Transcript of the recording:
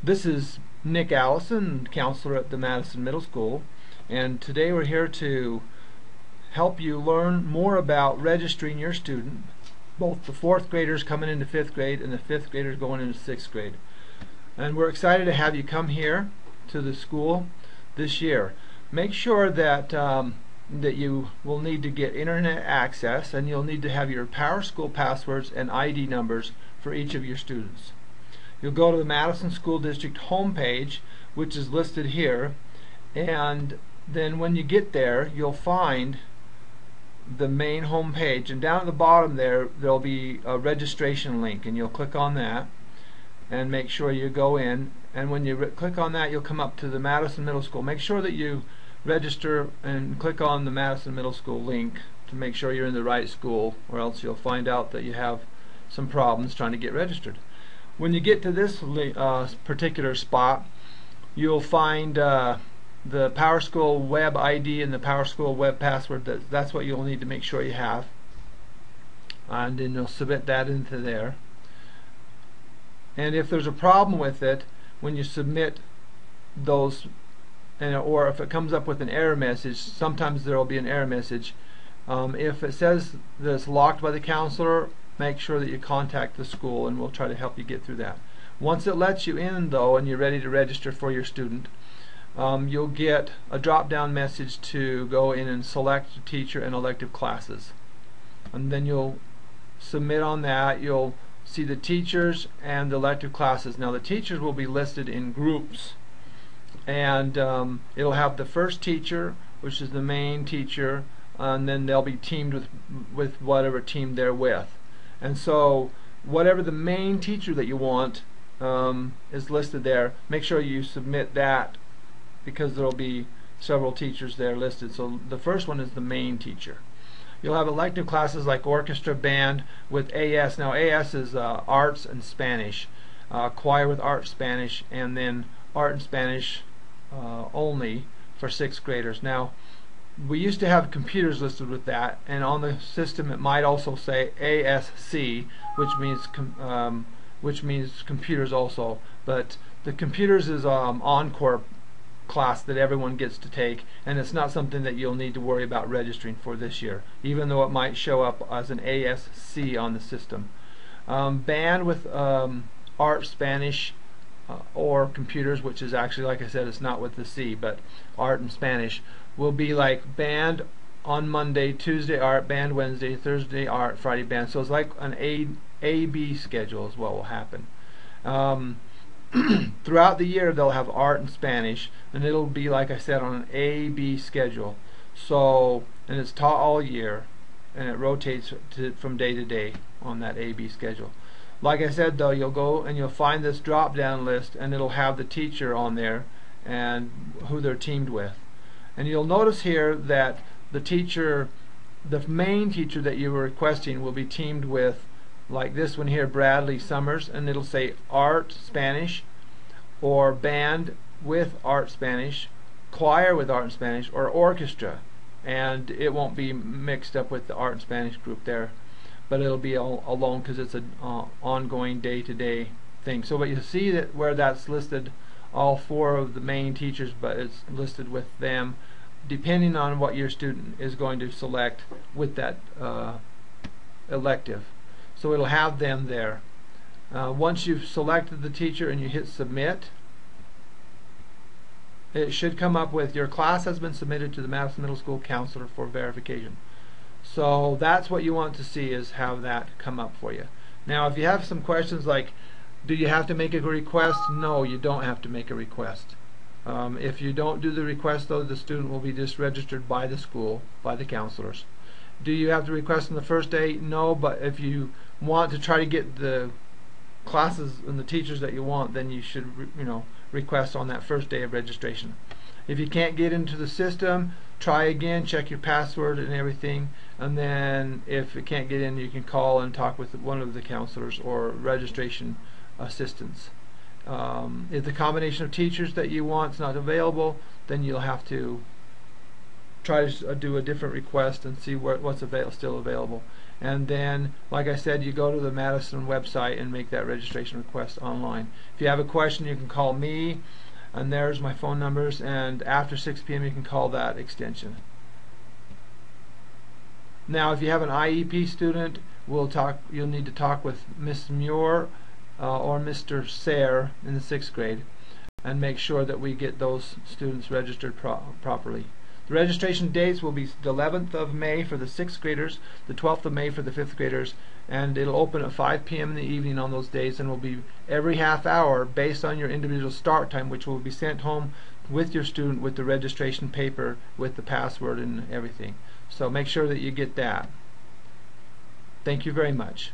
This is Nick Allison, counselor at the Madison Middle School, and today we're here to help you learn more about registering your student, both the 4th graders coming into 5th grade and the 5th graders going into 6th grade. And we're excited to have you come here to the school this year. Make sure that that you will need to get internet access, and you'll need to have your PowerSchool passwords and ID numbers for each of your students. You'll go to the Madison School District homepage, which is listed here, and then when you get there you'll find the main home page, and down at the bottom there'll be a registration link, and you'll click on that and make sure you go in, and when you click on that you'll come up to the Madison Middle School. Make sure that you register and click on the Madison Middle School link to make sure you're in the right school, or else you'll find out that you have some problems trying to get registered. When you get to this particular spot, you'll find the PowerSchool web ID and the PowerSchool web password. That's what you'll need to make sure you have, and then you'll submit that into there. And if there's a problem with it when you submit those, or if it comes up with an error message, sometimes there will be an error message. If it says that it's locked by the counselor, make sure that you contact the school and we'll try to help you get through that. Once it lets you in though and you're ready to register for your student, you'll get a drop-down message to go in and select teacher and elective classes, and then you'll submit on that. You'll see the teachers and the elective classes. Now the teachers will be listed in groups, and it'll have the first teacher, which is the main teacher, and then they'll be teamed with whatever team they're with. And so whatever the main teacher that you want is listed there, make sure you submit that, because there will be several teachers there listed. So the first one is the main teacher. You'll have elective classes like orchestra, band with AS. Now AS is arts and Spanish, choir with art, Spanish, and then art and Spanish only for 6th graders. Now we used to have computers listed with that, and on the system it might also say ASC, which means computers also. But the computers is encore class that everyone gets to take, and it's not something that you'll need to worry about registering for this year, even though it might show up as an ASC on the system. Band with art, Spanish, or computers, which is actually, like I said, it's not with the C, but art and Spanish, will be like band on Monday, Tuesday art, band Wednesday, Thursday art, Friday band. So it's like an A-B schedule is what will happen. Throughout the year they'll have art and Spanish, and it'll be, like I said, on an A-B schedule. So, and it's taught all year, and it rotates from day to day on that A-B schedule. Like I said though, you'll go and you'll find this drop down list, and it'll have the teacher on there and who they're teamed with. And you'll notice here that the teacher, the main teacher that you were requesting, will be teamed with, like this one here, Bradley Summers, and it'll say art Spanish, or band with art Spanish, choir with art and Spanish, or orchestra, and it won't be mixed up with the art and Spanish group there, but it'll be all alone because it's an ongoing day-to-day thing. So but you see that where that's listed all 4 of the main teachers, but it's listed with them depending on what your student is going to select with that elective. So it'll have them there. Once you've selected the teacher and you hit submit, it should come up with your class has been submitted to the Madison Middle School counselor for verification. So that's what you want to see, is have that come up for you. Now if you have some questions like, do you have to make a request? No, you don't have to make a request. If you don't do the request though, the student will be just registered by the school, by the counselors. Do you have to request on the first day? No, but if you want to try to get the classes and the teachers that you want, then you should request on that first day of registration. If you can't get into the system, try again, check your password and everything, and then if you can't get in, you can call and talk with one of the counselors or registration assistants. If the combination of teachers that you want is not available, then you'll have to try to do a different request and see what's still available. and then, like I said, you go to the Madison website and make that registration request online. If you have a question, you can call me, and there's my phone numbers, and after 6 p.m. you can call that extension. Now, if you have an IEP student, you'll need to talk with Ms. Muir or Mr. Sayre in the 6th grade and make sure that we get those students registered properly. The registration dates will be the 11th of May for the 6th graders, the 12th of May for the 5th graders, and it'll open at 5 p.m. in the evening on those days, and will be every half hour based on your individual start time, which will be sent home with your student with the registration paper with the password and everything. So make sure that you get that. Thank you very much.